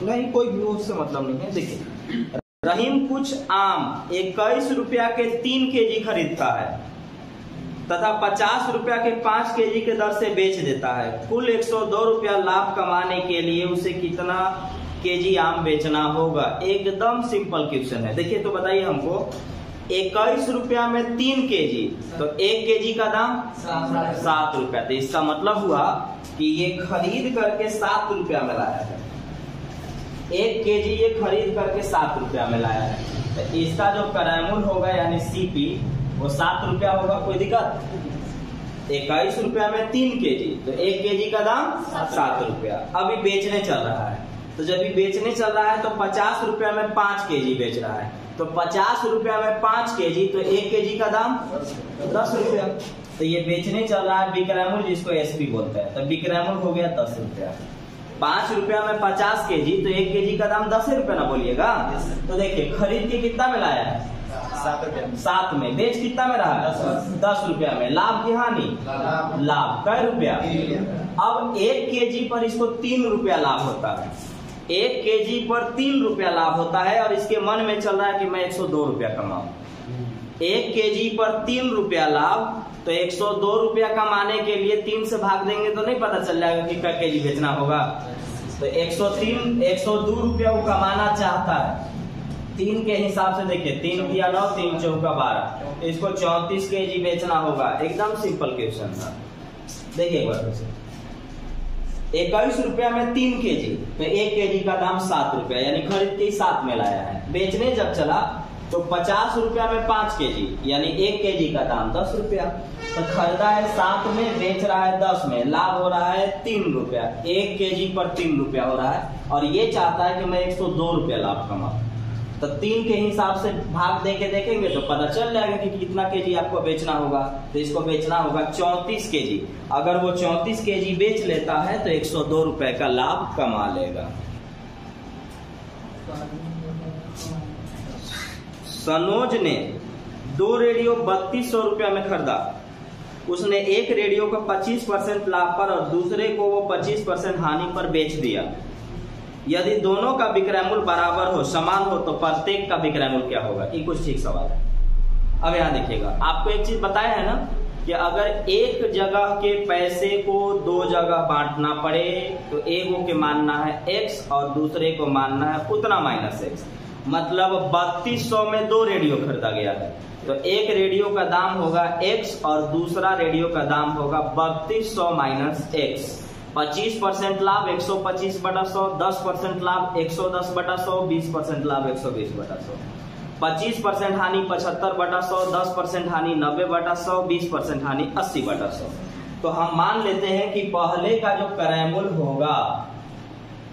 नहीं, कोई भी उससे मतलब नहीं है। देखिए, रहीम कुछ आम 21 रुपया के 3 केजी खरीदता है तथा 50 रुपया के 5 केजी के दर से बेच देता है। कुल 102 रुपया लाभ कमाने के लिए उसे कितना केजी आम बेचना होगा? एकदम सिंपल क्वेश्चन है। देखिए तो बताइए हमको, 21 रुपया में 3 केजी, तो 1 केजी का दाम 7 रुपया। तो इसका मतलब हुआ कि ये खरीद करके 7 रुपया में लाया है। 1 केजी ये खरीद करके 7 रुपया में लाया है। तो इसका जो करायमुल होगा यानी सीपी वो 7 रुपया होगा। कोई दिक्कत? 21 रुपया में 3 केजी, तो 1 केजी का दाम 7 रुपया। अभी बेचने चल रहा है, तो जब भी बेचने चल रहा है तो 50 रुपया में 5 केजी बेच रहा है। तो 50 रुपया में 5 केजी, तो 1 केजी का दाम 10 रुपया। तो ये बेचने चल रहा है विक्रयमूल्य, जिसको एसपी बोलते हैं। तो विक्रयमूल्य हो गया 10 रुपया। 5 रुपया में 50 केजी, तो 1 केजी का दाम 10 रुपया ना बोलिएगा। तो देखिए, खरीद के कितना में लाया है? 7 रुपया। 7 में। बेच कितना में रहा है? 10 रुपया में। लाभ की हानि? लाभ। कै रुपया? अब 1 केजी पर इसको 3 रुपया लाभ होता है। 1 केजी पर 3 रुपया लाभ होता है और इसके मन में चल रहा है कि मैं 102 रुपया कमाऊं। 1 केजी पर 3 रुपया लाभ, तो 102 रुपया कमाने के लिए 3 से भाग देंगे तो नहीं पता चल जाएगा कि क्या केजी बेचना होगा। तो 102 रुपया वो कमाना चाहता है। 3 के हिसाब से देखिए, 3 दिया 9, 3 चौका 12, इसको 34 केजी बेचना होगा। एकदम सिंपल क्वेश्चन था। देखिए एक बार, 21 रुपया में 3 केजी, तो 1 केजी का दाम 7 रुपया, यानी खरीद के 7 में लाया है। बेचने जब चला तो 50 रुपया में 5 केजी, यानी 1 केजी का दाम 10 रुपया। तो खरीदा है 7 में, बेच रहा है 10 में, लाभ हो रहा है 3 रुपया। 1 केजी पर 3 रुपया हो रहा है और ये चाहता है कि मैं 102 रुपया लाभ कमाऊं। तो 3 के हिसाब से भाग दे के देखेंगे तो पता चल जाएगा कि कितना केजी आपको बेचना होगा। तो इसको बेचना होगा 34 केजी। अगर वो 34 केजी बेच लेता है तो 102 रुपए का लाभ कमा लेगा। सनोज ने 2 रेडियो 3200 रुपया में खरीदा। उसने एक रेडियो को 25% लाभ पर और दूसरे को वो 25% हानि पर बेच दिया। यदि दोनों का विक्रय मूल्य बराबर हो, समान हो, तो प्रत्येक का विक्रय मूल्य क्या होगा? ये कुछ ठीक सवाल है। अब यहाँ देखिएगा, आपको एक चीज बताया है ना कि अगर एक जगह के पैसे को 2 जगह बांटना पड़े तो एक को मानना है x और दूसरे को मानना है उतना -x। मतलब 3200 में 2 रेडियो खरीदा गया है, तो एक रेडियो का दाम होगा x और दूसरा रेडियो का दाम होगा 3200 -x। 25% लाभ 125/100, 10% लाभ 110/100, 20% लाभ 120/100, 25% हानि 75/100, 10% हानि 90/100, 20% हानि 80/100। तो हम मान लेते हैं कि पहले का जो क्रयमूल्य होगा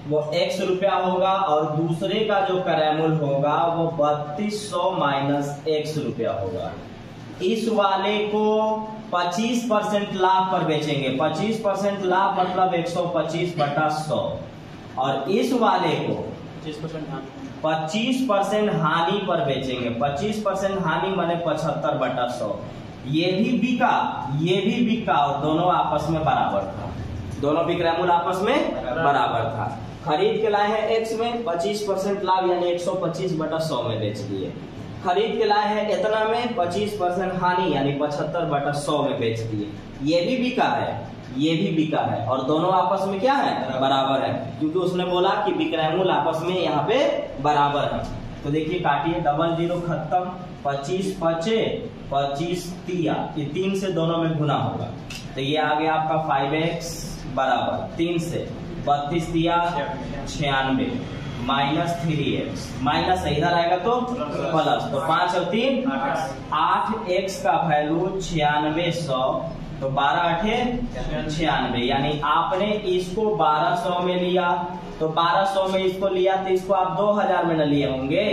वो x रुपया होगा और दूसरे का जो क्रयमूल्य होगा वो 3200 -x रुपया होगा। इस वाले को 25% लाभ पर बेचेंगे। 25% लाभ मतलब 125/100 और इस वाले को 25% हानि पर बेचेंगे। 25% हानि माने 75/100। ये भी बिका, ये भी बिका और दोनों आपस में बराबर था। दोनों विक्रय मूल्य आपस में बराबर था। खरीद के लाए हैं x में, 25% लाभ यानी 125/100 में बेच दिए। खरीद के लाए हैं इतना में, 25% हानि यानी 75/100 में बेच दिए। ये भी बिका है, ये भी बिका है और दोनों आपस में क्या है? बराबर है, क्योंकि उसने बोला कि विक्रय मूल्य आपस में यहाँ पे बराबर है। तो देखिए काटिए, 00 खत्म, 25 बचे, 25 तिया, ये 3 से दोनों में गुना होगा। तो ये आ गया आपका 5x बराबर 3 से 32 दिया 96 -3x, माइनस इधर आएगा तो प्लस, तो 5 और 3 8x का वैल्यू 9600, तो 12 96, यानी आपने इसको 1200 में लिया, तो 1200 में इसको लिया तो इसको आप 2000 में न लिए होंगे,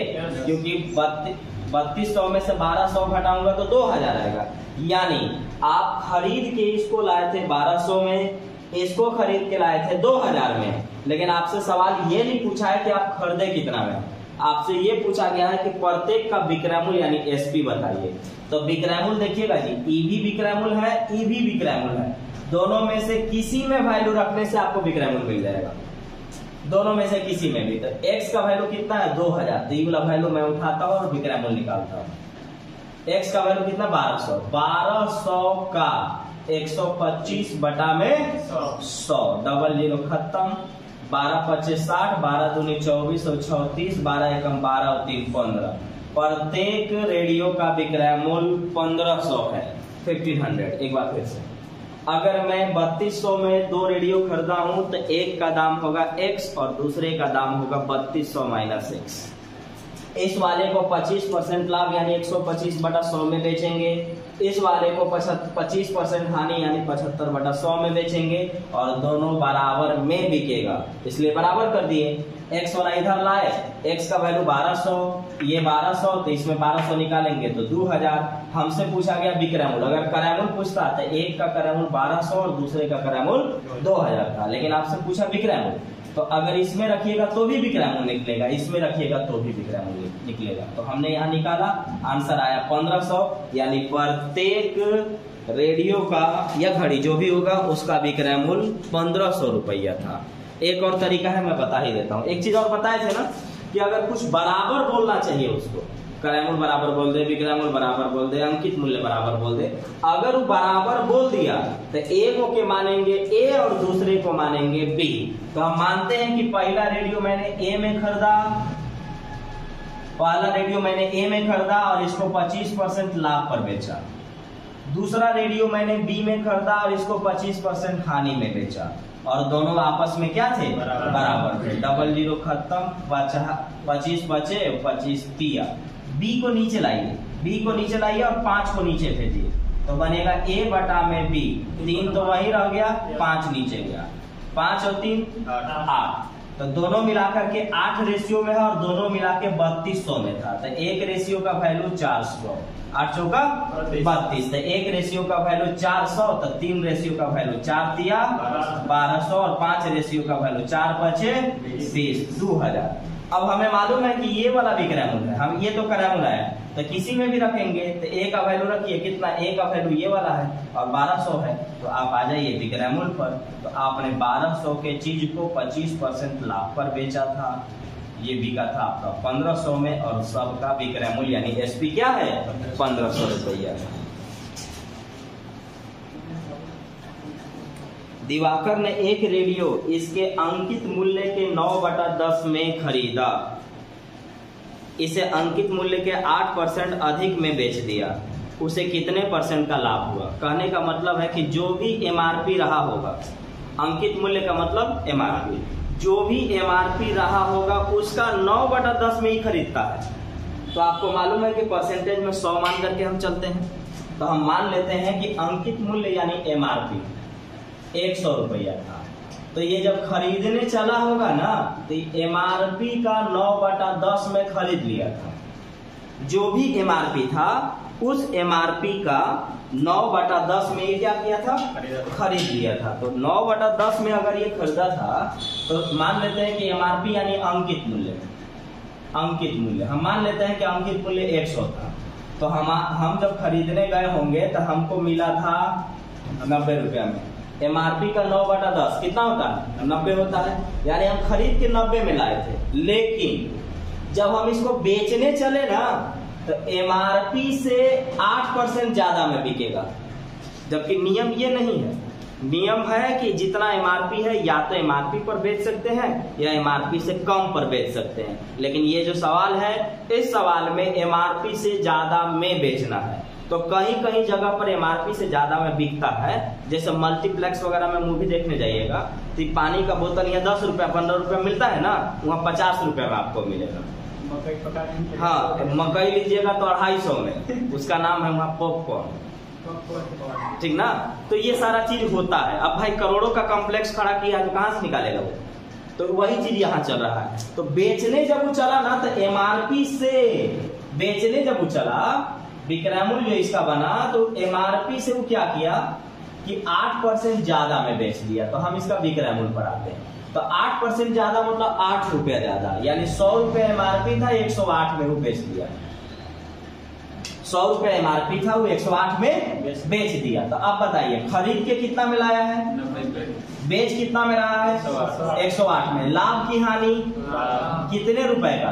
क्योंकि 3200 में से 1200 घटाऊंगा तो 2000 आएगा। यानी आप खरीद के इसको लाए थे 1200 में, इसको खरीद के लाए थे 2000 में, लेकिन आपसे सवाल ये नहीं पूछा है कि आप खरीदे कितना में, आपसे ये पूछा गया है कि प्रत्येक का विक्रय मूल्य यानी एसपी बताइए। तो विक्रय मूल्य देखिएगा जी, ई भी विक्रय मूल्य है, ई भी विक्रय मूल्य है, दोनों में से किसी में वैल्यू रखने से आपको विक्रय मूल्य मिल जाएगा। दोनों में से किसी में भी। तो x का वैल्यू कितना है 2000, तो ये वाला वैल्यू मैं उठाता हूँ और विक्रय मूल्य निकालता हूँ। x का वैल्यू कितना 1200, 1200 का 125 बटा में 100, डबल जीरो खत्म, 12 25 60, 12 दूनी 24 और 34, 12 एकम 12 और 3 15। प्रत्येक रेडियो का विक्रय मूल्य 1500 है, 1500। एक बार फिर से, अगर मैं 3200 में 2 रेडियो खरीदा हूं तो एक का दाम होगा x और दूसरे का दाम होगा 3200 माइनस x। इस वाले को 25% लाभ यानी 125 बटा 100 में बेचेंगे, इस वाले को 25% हानि यानी 75 बटा 100 में बेचेंगे, और दोनों बराबर में बिकेगा, इसलिए बराबर कर दिए। x वाला इधर लाए, x का वैल्यू 1200, ये 1200, तो इसमें 1200 निकालेंगे तो 2000। हमसे पूछा गया विक्रय मूल्य, अगर क्रय मूल्य पूछता तो एक का क्रय मूल्य 1200 और दूसरे का क्रय मूल्य 2000 था, लेकिन आपसे पूछा विक्रय मूल्य, तो अगर इसमें रखिएगा तो भी विक्रय मूल्य निकलेगा, इसमें रखिएगा तो भी विक्रय मूल्य निकलेगा। तो हमने यहाँ निकाला, आंसर आया 1500, यानी प्रत्येक रेडियो का या घड़ी जो भी होगा उसका विक्रय मूल्य 1500 रुपया था। एक और तरीका है, मैं बता ही देता हूँ। एक चीज और बताए थे ना कि अगर कुछ बराबर बोलना चाहिए उसको, क्रय मूल्य बराबर बोल दे, विक्रय मूल्य बराबर बोल दे, अंकित मूल्य बराबर बोल दे, अगर वो बराबर बोल दिया तो एक को मानेंगे A और दूसरे को मानेंगे B। तो हम मानते हैं कि पहला रेडियो मैंने A में खरीदा, पहला रेडियो मैंने A में खरीदा और इसको 25% लाभ पर बेचा, दूसरा रेडियो मैंने B में खरीदा और इसको 25% हानि में बेचा, और दोनों आपस में क्या थे बराबर थे। डबल जीरो खत्म, 25 बचे 25 दिया। B को नीचे लाइए, B को नीचे लाइए और 5 को नीचे भेजिए, तो बनेगा A बटा में B, 3 तो वही रह गया, 5 नीचे गया, 5 और 3 8, तो दोनों मिलाकर के 8 रेशियो में है और दोनों मिला के 3200 में था। तो एक रेशियो का वैल्यू 400, 8 चौका 32, तो एक रेशियो का वैल्यू 400, तो 3 रेशियो का वैल्यू 4 दिया 1200 और 5 रेशियो का वैल्यू 4 बचे 20, 2000। अब हमें मालूम है कि ये वाला भी क्रय मूल्य है, हम ये तो क्रय मूल्य है, तो किसी में भी रखेंगे तो A का वैल्यू रखिए, कितना A का वैल्यू ये वाला है और 1200 है, तो आप आ जाइए विक्रय मूल्य पर। तो आपने 1200 के चीज को 25% लाभ पर बेचा था, ये बिका था आपका 1500 में, और सबका विक्रय मूल्य यानी SP क्या है 1500 रुपया। दिवाकर ने एक रेडियो इसके अंकित मूल्य के 9/10 में खरीदा, इसे अंकित मूल्य के 8% अधिक में बेच दिया, उसे कितने % का लाभ हुआ। कहने का मतलब है कि जो भी MRP रहा होगा, अंकित मूल्य का मतलब MRP, जो भी MRP रहा होगा उसका 9/10 में ही खरीदता है। तो आपको मालूम है कि परसेंटेज में 100 मान करके हम चलते हैं, तो हम मान लेते हैं कि अंकित मूल्य यानी MRP 100 रुपया था, तो ये जब खरीदने चला होगा ना तो MRP का 9/10 में खरीद लिया था। जो भी MRP था उस MRP का 9/10 में ये क्या किया था खरीद लिया था। तो 9/10 में अगर ये खरीदा था तो मान लेते हैं कि MRP यानी अंकित मूल्य, अंकित मूल्य हम मान लेते हैं कि अंकित मूल्य 100 था। तो हम जब खरीदने गए होंगे तो हमको मिला था 90 रुपया में। MRP का 9/10 कितना होता है 90 होता है, यानी हम खरीद के 90 में लाए थे, लेकिन जब हम इसको बेचने चले ना तो MRP से 8% ज्यादा में बिकेगा, जबकि नियम ये नहीं है। नियम है कि जितना MRP है या तो MRP पर बेच सकते हैं या MRP से कम पर बेच सकते हैं, लेकिन ये जो सवाल है इस सवाल में MRP से ज्यादा में बेचना है। तो कहीं कहीं जगह पर MRP से ज्यादा में बिकता है, जैसे मल्टीप्लेक्स वगैरह में मूवी देखने जाइएगा तो पानी का बोतल यहाँ 10 रुपया 15 रुपया मिलता है ना, वहाँ 50 रुपया में आपको मिलेगा। हाँ, मकई लीजिएगा तो 250 में, उसका नाम है वहाँ पॉपकॉर्न, ठीक ना। तो ये सारा चीज होता है। अब भाई करोड़ों का कॉम्प्लेक्स खड़ा किया तो कहाँ से निकालेगा वो, तो वही चीज यहाँ चल रहा है। तो बेचने जब वो चला ना तो MRP से बेचने जब वो चला, विक्रय मूल्य जो इसका बना, तो MRP से वो क्या किया कि 8% ज्यादा में बेच दिया। तो हम इसका विक्रय मूल्य पर आते हैं, तो 8% ज्यादा मतलब 8 रुपया ज्यादा, यानी 100 रुपया MRP था 108 में वो बेच दिया। 100 रुपया MRP था वो 108 में बेच दिया। तो अब बताइए खरीद के कितना में लाया है, बेच कितना में रहा है? 108 में। लाभ की हानि कितने रुपए का?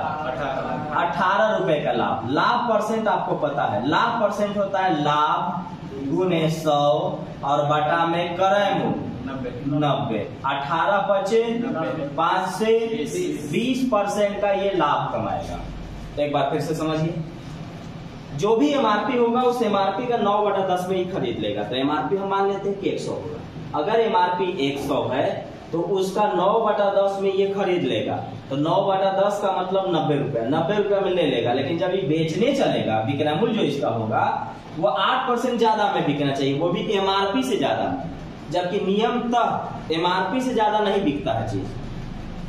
18 रुपए का लाभ। लाभ परसेंट आपको पता है, लाभ परसेंट होता है लाभ गुने 100 और बटा में क्रय मूल्य 90। 18 बचे 5 से 20% का ये लाभ कमाएगा। तो एक बार फिर से समझिए, जो भी एमआरपी होगा उस एमआरपी का 9/10 में ही खरीद लेगा। तो एमआरपी हम मान लेते हैं कि 100 होगा। अगर एमआरपी 100 है तो उसका 9/10 में ये खरीद लेगा। तो 9/10 का मतलब 90 रुपया, 90 रुपया में ले लेगा। लेकिन जब ये बेचने चलेगा, विक्रय मूल्य जो इसका होगा वो 8% ज्यादा में बिकना चाहिए, वो भी एमआरपी से ज्यादा। जबकि नियमतः एमआरपी से ज्यादा नहीं बिकता है चीज।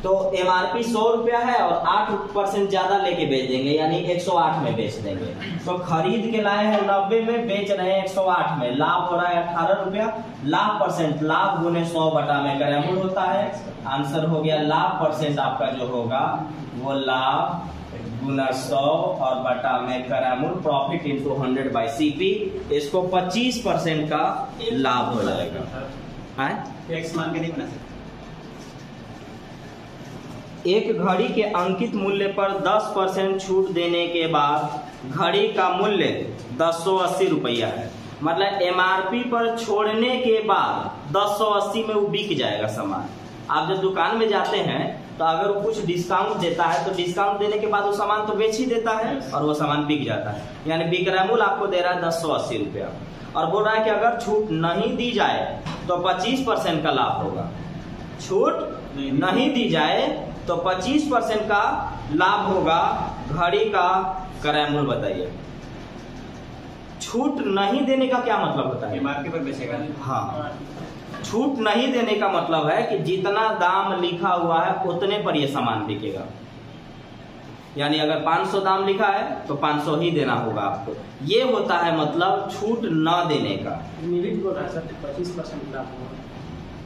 तो एमआरपी 100 रुपया है और 8% ज्यादा लेके बेच देंगे, यानी 108 में बेच देंगे। तो खरीद के लाए हैं 90 में, बेच रहे हैं 108 में। लाभ हो रहा है 18 रुपया। लाभ परसेंट लाभ गुने 100 बटा में क्रय मूल्य होता है। आंसर हो गया लाभ परसेंट आपका जो होगा वो लाभ गुना 100 और बटा में क्रय मूल्य, प्रॉफिट इंटू 100/CP। इसको 25% का लाभ हो जाएगा। एक्स मान के नहीं बना सकते। एक घड़ी के अंकित मूल्य पर 10% छूट देने के बाद घड़ी का मूल्य 1080 रुपया है। मतलब एमआरपी पर छोड़ने के बाद 1080 में वो बिक जाएगा सामान। आप जब दुकान में जाते हैं तो अगर वो कुछ डिस्काउंट देता है तो डिस्काउंट देने के बाद वो सामान तो बेच ही देता है और वो सामान बिक जाता है। यानी विक्रय मूल्य आपको दे रहा है 1080 रुपया और बोल रहा है कि अगर छूट नहीं दी जाए तो 25% का लाभ होगा। छूट नहीं दी जाए तो 25% का लाभ होगा। घड़ी का क्रय मूल्य बताइए। छूट नहीं देने का क्या मतलब होता है? एमआरपी पर बेचेगा। हाँ, छूट नहीं देने का मतलब है कि जितना दाम लिखा हुआ है उतने पर ये सामान बिकेगा। यानी अगर 500 दाम लिखा है तो 500 ही देना होगा आपको। ये होता है मतलब छूट न देने का। 25% लाभ होगा।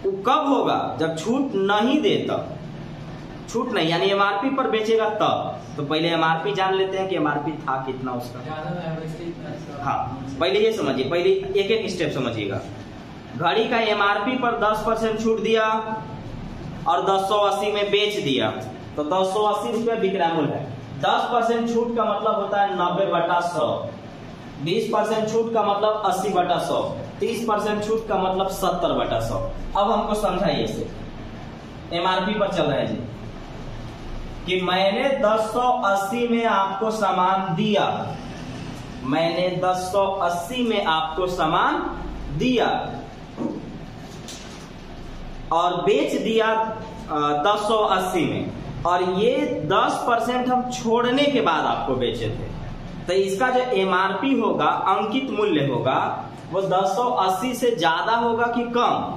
वो कब होगा? जब छूट नहीं दे तब। छूट नहीं यानी एमआरपी पर बेचेगा तब। तो पहले एमआरपी जान लेते हैं कि एमआरपी था कितना उसका। हाँ, पहले ये समझिए, पहले एक एक स्टेप समझिएगा। घड़ी का एमआरपी पर 10% छूट दिया और 1080 में बेच दिया तो 1080 रुपया विक्रय मूल्य है। 10% छूट का मतलब होता है 90/100। 20% छूट का मतलब 80/100। 30% छूट का मतलब 70/100। अब हमको समझाइए इसे। एमआरपी पर चल रहे हैं जी कि मैंने 1080 में आपको सामान दिया, मैंने 1080 में आपको सामान दिया और बेच दिया 1080 में, और ये 10% हम छोड़ने के बाद आपको बेचे थे। तो इसका जो एमआरपी होगा, अंकित मूल्य होगा, वो 1080 से ज्यादा होगा कि कम?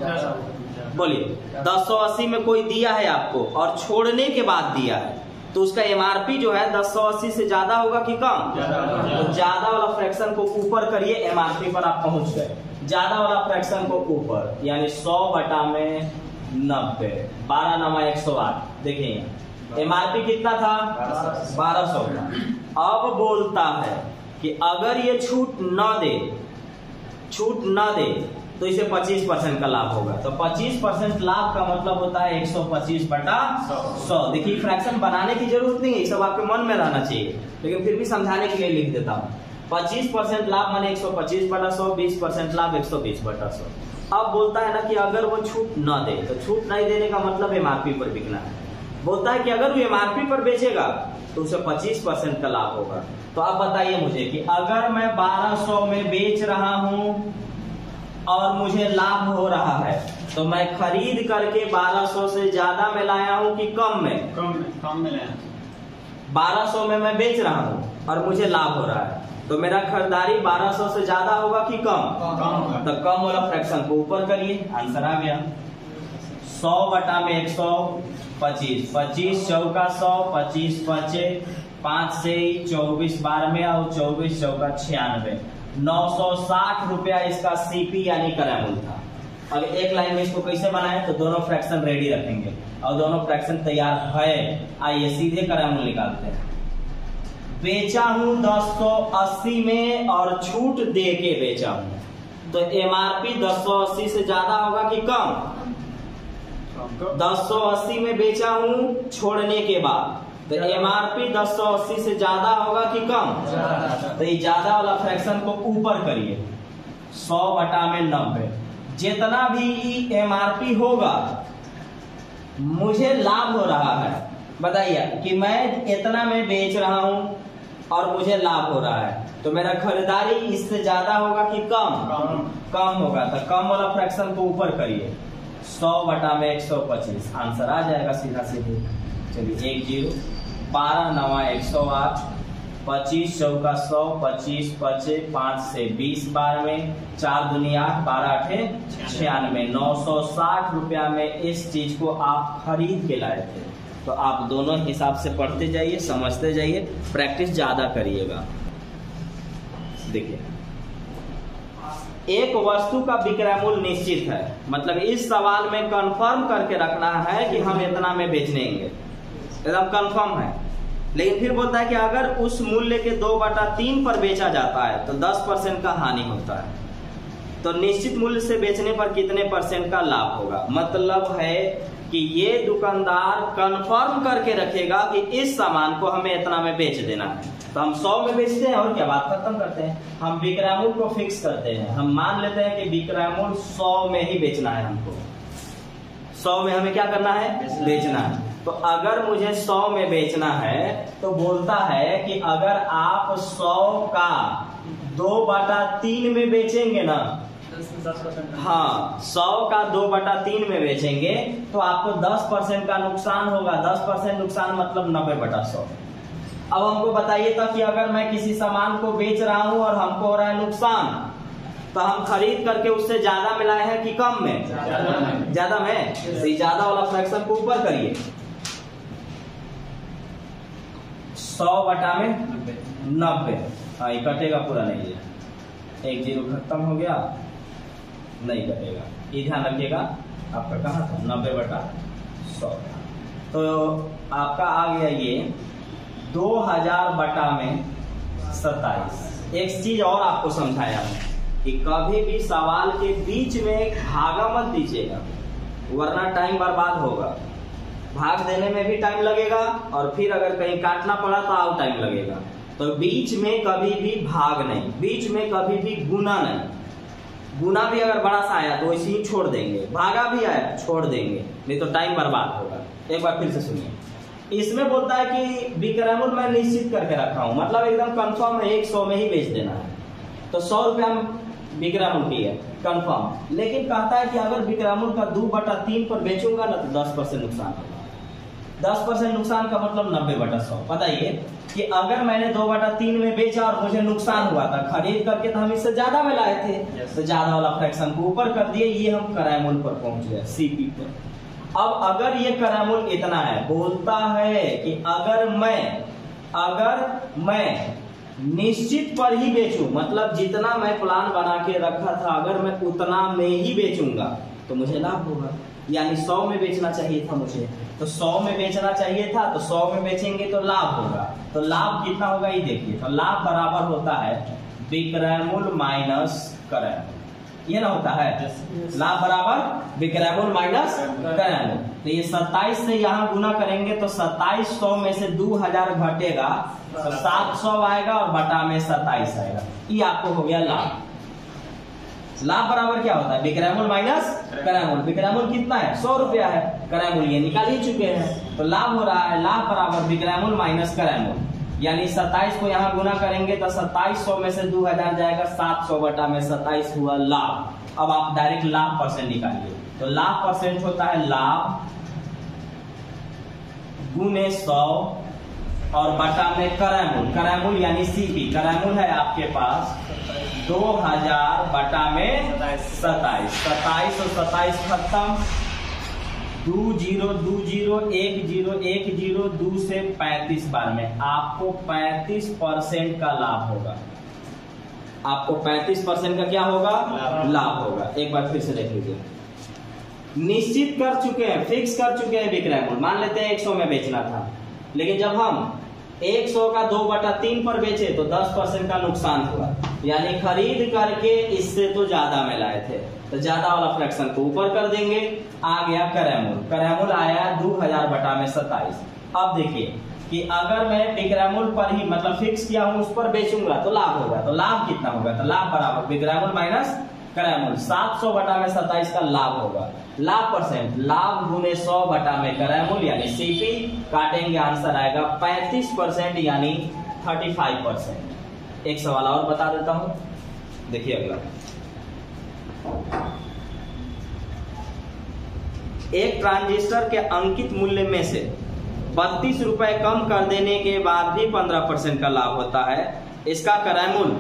बोलिए। 1080 में कोई दिया है आपको और छोड़ने के बाद दिया है तो उसका एमआरपी जो है 1080 से ज्यादा होगा कि कम? तो ज्यादा वाला फ्रैक्शन को ऊपर करिए, एमआरपी पर आप पहुंच गए। ज्यादा वाला फ्रैक्शन को ऊपर, यानी 100 बटा में 90, 12 × 108। देखिए एमआरपी कितना था? 1200 का। अब बोलता है कि अगर ये छूट न दे तो इसे 25% का लाभ होगा। तो 25% लाभ का मतलब होता है 125/100। देखिए फ्रैक्शन बनाने की जरूरत नहीं है, सब आपके मन में रहना चाहिए, लेकिन फिर भी समझाने के लिए लिख देता हूँ। 25% लाभ माने 125/100, 20% लाभ 120/100। अब बोलता है ना कि अगर वो छूट न दे, तो छूट नहीं देने का मतलब एमआरपी पर बिकना है। बोलता है कि अगर वो एमआरपी पर बेचेगा तो उसे 25% का लाभ होगा। तो अब बताइए मुझे कि अगर मैं 1200 में बेच रहा हूं और मुझे लाभ हो रहा है तो मैं खरीद करके 1200 से ज्यादा में लाया हूं कि कम में? कम में लाया। 1200 में मैं बेच रहा हूं और मुझे लाभ हो रहा है तो मेरा खरीदारी 1200 से ज्यादा होगा कि कम? तो कम वाला फ्रैक्शन को ऊपर करिए, आंसर आ गया। 100 बटा में 125, 25 चौका 100, 25 बचे 5 से 24 12 में और 24 चौका 96, 960 रुपया इसका सीपी यानी क्रय मूल्य था। अब एक लाइन में इसको कैसे बनाए? तो दोनों फ्रैक्शन रेडी रखेंगे और दोनों फ्रैक्शन तैयार है। आइए सीधे क्रय मूल्य निकालते हैं। बेचा हूं 1080 में और छूट दे के बेचा हूं तो एमआरपी 1080 से ज्यादा होगा कि कम? 1080 में बेचा हूँ छोड़ने के बाद, तो एमआरपी 1080 से ज्यादा होगा कि कम? तो ये ज्यादा वाला फ्रैक्शन को ऊपर करिए, 100/90। जितना भी एमआरपी होगा मुझे लाभ हो रहा है, बताइए कि मैं इतना में बेच रहा हूं और मुझे लाभ हो रहा है, तो मेरा खरीदारी इससे ज्यादा होगा कि कम? कम होगा। तो कम वाला फ्रैक्शन को ऊपर करिए, 100/125 आंसर आ जाएगा सीधा सीधे। चलिए 10, 12 9 108, 25 चौका 100, 25 5 5 से 20 बार में, 4 दूनी 8, 12 8 96, 960 रुपया में इस चीज को आप खरीद के लाए थे। तो आप दोनों हिसाब से पढ़ते जाइए, समझते जाइए, प्रैक्टिस ज्यादा करिएगा। देखिए, एक वस्तु का विक्रय मूल्य निश्चित है, मतलब इस सवाल में कंफर्म करके रखना है कि हम इतना में बेचेंगे, एकदम कंफर्म है। लेकिन फिर बोलता है कि अगर उस मूल्य के 2/3 पर बेचा जाता है तो 10% का हानि होता है। तो निश्चित मूल्य से बेचने पर कितने % का लाभ होगा? मतलब है कि ये दुकानदार कंफर्म करके रखेगा कि इस सामान को हमें इतना में बेच देना है। तो हम 100 में बेचते हैं और क्या, बात खत्म करते हैं। हम विक्रय मूल्य को फिक्स करते हैं, हम मान लेते हैं कि विक्रय मूल्य 100 में ही बेचना है हमको, 100 में हमें क्या करना है? बेचना है। तो अगर मुझे 100 में बेचना है तो बोलता है कि अगर आप 100 का 2/3 में बेचेंगे ना, 10% हाँ 100 का 2/3 में बेचेंगे तो आपको 10% का नुकसान होगा। 10% नुकसान मतलब 90/100। अब हमको बताइए तो कि अगर मैं किसी सामान को बेच रहा हूं और हमको हो रहा है नुकसान, तो हम खरीद करके उससे ज्यादा मिलाए हैं कि कम में? ज्यादा में। तो ज्यादा वाला फ्रैक्शन को ऊपर करिए, 100/90। हाँ, ये कटेगा पूरा नहीं है, 1 0 खत्म हो गया, नहीं कटेगा। ये ध्यान रखिएगा, आपका कहाँ था? 90/100। तो आपका आ गया ये 2000/27। एक चीज और आपको समझाया है कि कभी भी सवाल के बीच में एक भागा मत दीजिएगा, वरना टाइम बर्बाद होगा। भाग देने में भी टाइम लगेगा और फिर अगर कहीं काटना पड़ा तो और टाइम लगेगा। तो बीच में कभी भी भाग नहीं, बीच में कभी भी गुना नहीं। गुना भी अगर बड़ा सा आया तो इसी छोड़ देंगे, भागा भी आया छोड़ देंगे, नहीं तो टाइम बर्बाद होगा। एक बार फिर से सुनिए, इसमें बोलता है कि विक्रय मूल्य मैं निश्चित करके रखा हूं, मतलब एकदम कंफर्म है 100 में ही बेच देना है। तो 100 रुपया विक्रय मूल्य की है कंफर्म। लेकिन कहता है कि अगर विक्रय मूल्य का 2/3 पर बेचूंगा ना तो 10% नुकसान होगा। 10% नुकसान का मतलब 90/100। बताइए कि अगर मैंने 2/3 में बेचा और मुझे नुकसान हुआ था, खरीद करके तो हम इससे ज्यादा में लाए थे, तो ज्यादा वाला फ्रैक्शन को ऊपर कर दिए, ये हम क्रय मूल्य पर पहुंच गए, सीपी पर। अब अगर ये क्रय मूल्य इतना है, बोलता है कि अगर मैं निश्चित पर ही बेचूं, मतलब जितना मैं प्लान बना के रखा था अगर मैं उतना में ही बेचूंगा तो मुझे लाभ होगा। यानी 100 में बेचना चाहिए था मुझे, तो 100 में बेचना चाहिए था, तो 100 में बेचेंगे तो लाभ होगा। तो लाभ कितना होगा ये देखिए, तो लाभ बराबर होता है विक्रय मूल्य माइनस क्रय मूल्य, ये ना होता है लाभ बराबर विक्रय मूल्य माइनस क्रय मूल्य। तो ये 27 से यहाँ गुना करेंगे तो 2700 में से 2000 घटेगा तो 700 आएगा और बटा में 27 आएगा। ये आपको हो गया लाभ। लाभ बराबर क्या होता है? विक्रय मूल्य माइनस क्रय मूल्य। विक्रय मूल्य कितना है? 100 रुपया है, क्रय मूल्य ये निकाल ही चुके हैं, तो लाभ हो रहा है लाभ बराबर विक्रय मूल्य माइनस क्रय मूल्य। यानी 27 को यहाँ गुना करेंगे तो 2700 में से 2000 जाएगा, 700 बटा में 27 हुआ लाभ। अब आप डायरेक्ट लाभ परसेंट निकालिए, तो लाभ परसेंट होता है लाभ गुने 100 और बटा में क्रय मूल्य। क्रय मूल्य यानी सीपी, क्रय मूल्य है आपके पास 2000 बटा में 27। 27 और 27 खत्म, 2 0 2 0 1 0 1 0 2 से 35 बार में आपको 35% का लाभ होगा। आपको 35% का क्या होगा? लाभ होगा। एक बार फिर से देख लीजिए, निश्चित कर चुके हैं, फिक्स कर चुके हैं विक्रय मूल्य। मान लेते हैं 100 में बेचना था, लेकिन जब हम 100 का 2/3 पर बेचे तो 10% का नुकसान हुआ, यानी खरीद करके इससे तो ज्यादा में लाए थे, तो ज्यादा वाला फ्रैक्शन को ऊपर कर देंगे। आ गया करैमुल, करैमुल आया 2000/27। अब देखिए कि अगर मैं बिक्रैमुल पर ही मतलब फिक्स किया हूं उस पर बेचूंगा तो लाभ होगा, तो लाभ कितना होगा, तो लाभ बराबर बिक्रैमुल माइनस करैमुल, 700/27 का लाभ होगा। लाभ परसेंट, लाभ गुने 100 में करैमुल यानी सीपी, काटेंगे आंसर आएगा 35% यानी 35%। एक सवाल और बता देता हूं, देखिए अगला। एक ट्रांजिस्टर के अंकित मूल्य में से 32 रुपए कम कर देने के बाद भी 15% का लाभ होता है। इसका करैमुल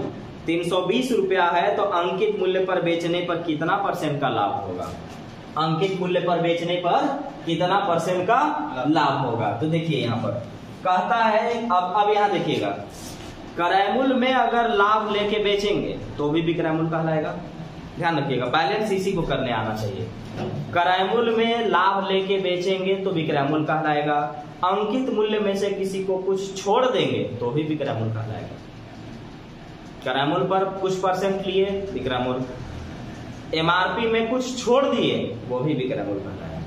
320 रुपया है, तो अंकित मूल्य पर बेचने पर कितना परसेंट का लाभ होगा? अंकित मूल्य पर बेचने पर कितना परसेंट का लाभ होगा? तो देखिए यहाँ पर कहता है, अब यहाँ देखिएगा, करैमुल में अगर लाभ लेके बेचेंगे तो भी बिक्रैमुल कहलाएगा। ध्यान रखिएगा, बैलेंस इसी को करने आना चाहिए। करैमुल में लाभ लेके बेचेंगे तो बिक्रैमुल कहलाएगा, अंकित मूल्य में से किसी को कुछ छोड़ देंगे तो भी बिक्रैमुल कहलाएगा। करैमुल पर कुछ परसेंट लिए बिक्रैमुल, एमआरपी में कुछ छोड़ दिए वो भी बिक्रैमुल कहलाएगा।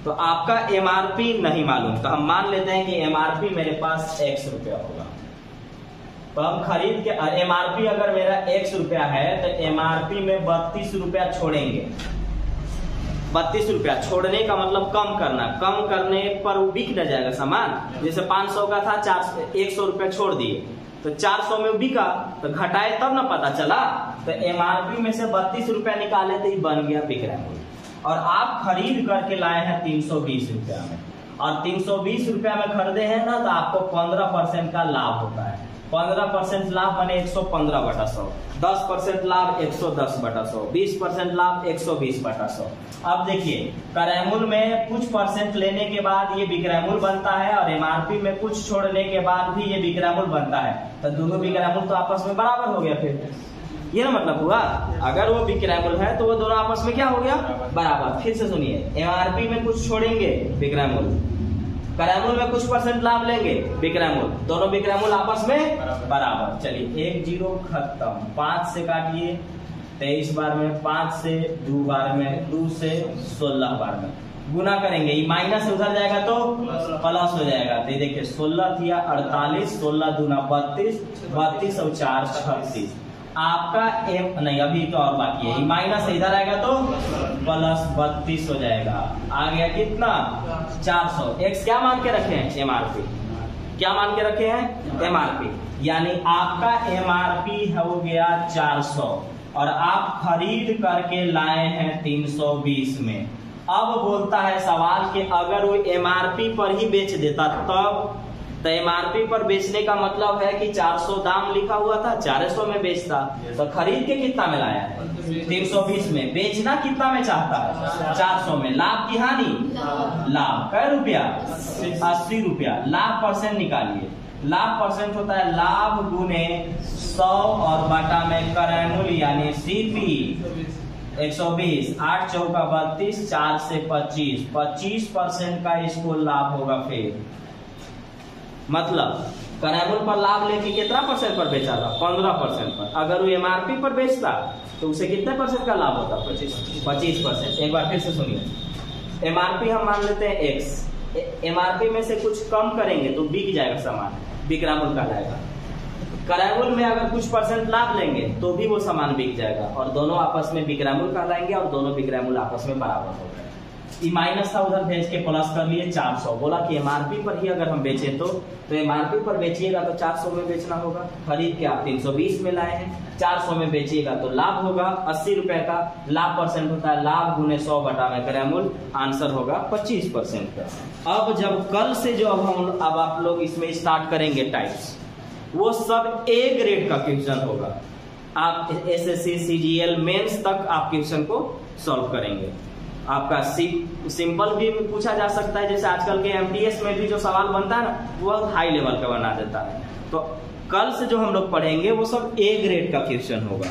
तो आपका एमआरपी नहीं मालूम, तो हम मान लेते हैं कि एमआरपी मेरे पास x रुपया होगा, तो हम खरीद के एमआरपी अगर मेरा x रुपया है तो एमआरपी में 32 रुपया छोड़ेंगे। 32 रुपया छोड़ने का मतलब कम करना, कम करने पर वो बिक न जाएगा सामान। जैसे 500 का था, 100 रुपया छोड़ दिए तो 400 में बिका, तो घटाए तब ना पता चला। तो एमआरपी में से 32 रुपया निकाले तो ये बन गया बिक्रैमुल। और आप खरीद करके लाए हैं 320 रुपया में, और 320 रुपया में खरीदे हैं ना, तो आपको 15% का लाभ होता है। 15% लाभ माने 115/100, 10% लाभ 110/100, 20% लाभ 120/100। अब देखिए करैमुल में कुछ परसेंट लेने के बाद ये बिक्रैमुल बनता है, और एमआरपी में कुछ छोड़ने के बाद भी ये बिक्रैमुल बनता है, तो दोनों बिक्रैमुल तो आपस में बराबर हो गया। फिर ये ना मतलब हुआ, अगर वो बिक्रैमुल है तो वो दोनों आपस में क्या हो गया, बराबर। फिर से सुनिए, एमआरपी में कुछ छोड़ेंगे बिक्रैमुल, करैमुल में कुछ परसेंट लाभ लेंगे बिक्रैमुल, दोनों बिक्रैमुल आपस में बराबर। चलिए 1 0 खत्म, 5 से काटिए 23 बार में, 5 से 2 बार में, 2 से 16 बार में गुना करेंगे, ये माइनस से उधर जाएगा तो प्लस हो जाएगा। तो देखिए 16 थिया 48, 16 दूना 32, 32 और 4 36। आपका एम नहीं, अभी तो और बाकी है, माइनस से इधर आएगा तो प्लस 32 हो जाएगा। आ गया कितना 400। एक्स क्या मान के रखे हैं, एमआरपी। क्या मान के रखे हैं, एमआरपी। यानी आपका एमआरपी हो गया 400 और आप खरीद करके लाए हैं 320 में। अब बोलता है सवाल कि अगर वो एमआरपी पर ही बेच देता तब, तो एमआरपी पर बेचने का मतलब है कि 400 दाम लिखा हुआ था, 400 में बेचता, तो खरीद के कितना में लाया है 320 में, बेचना कितना में चाहता है 400 में। लाभ की हानि, लाभ कै रुपया 80 रुपया। लाभ परसेंट निकालिए, लाभ परसेंट होता है लाभ गुने 100 और बटा में करैमुल यानी सीपी 120, 8 चौका 32, 4 से 25, 25% का इसको लाभ होगा। फिर मतलब करैमुल पर लाभ लेके कितना परसेंट पर बेचा था, 15% पर। अगर वो एमआरपी पर बेचता तो उसे कितने परसेंट का लाभ होता, 25%। एक बार फिर से सुनिए, एमआरपी हम मान लेते हैं x, एमआरपी में से कुछ कम करेंगे तो बिक जाएगा सामान, बिक्रैमुल कहलाएगा। करैमुल में अगर कुछ परसेंट लाभ लेंगे तो भी वो सामान बिक जाएगा, और दोनों आपस में बिक्रैमुल कहलाएंगे, और दोनों बिक्रैमुल आपस में बराबर हो गए। माइनस था उधर भेज के प्लस कर लिए 400। बोला कि एमआरपी पर ही अगर हम बेचे तो एमआरपी पर बेचिएगा तो 400 में बेचना होगा। खरीद के आप 320 में लाए हैं, 400 में बेचिएगा तो लाभ होगा 80 रुपए का। लाभ परसेंट होता है लाभ गुने 100 बटा में करैमुल, आंसर होगा 25% का। अब जब कल से जो अब आप लोग इसमें स्टार्ट करेंगे टाइप्स, वो सब ए ग्रेड का क्वेश्चन होगा। आप एसएससी सीजीएल मेंस तक आप क्वेश्चन को सॉल्व करेंगे। आपका सिंपल भी पूछा जा सकता है, जैसे आजकल के एमटीएस में भी जो सवाल बनता है ना, वो हाई लेवल का बना देता है। तो कल से जो हम लोग पढ़ेंगे वो सब ए ग्रेड का क्वेश्चन होगा।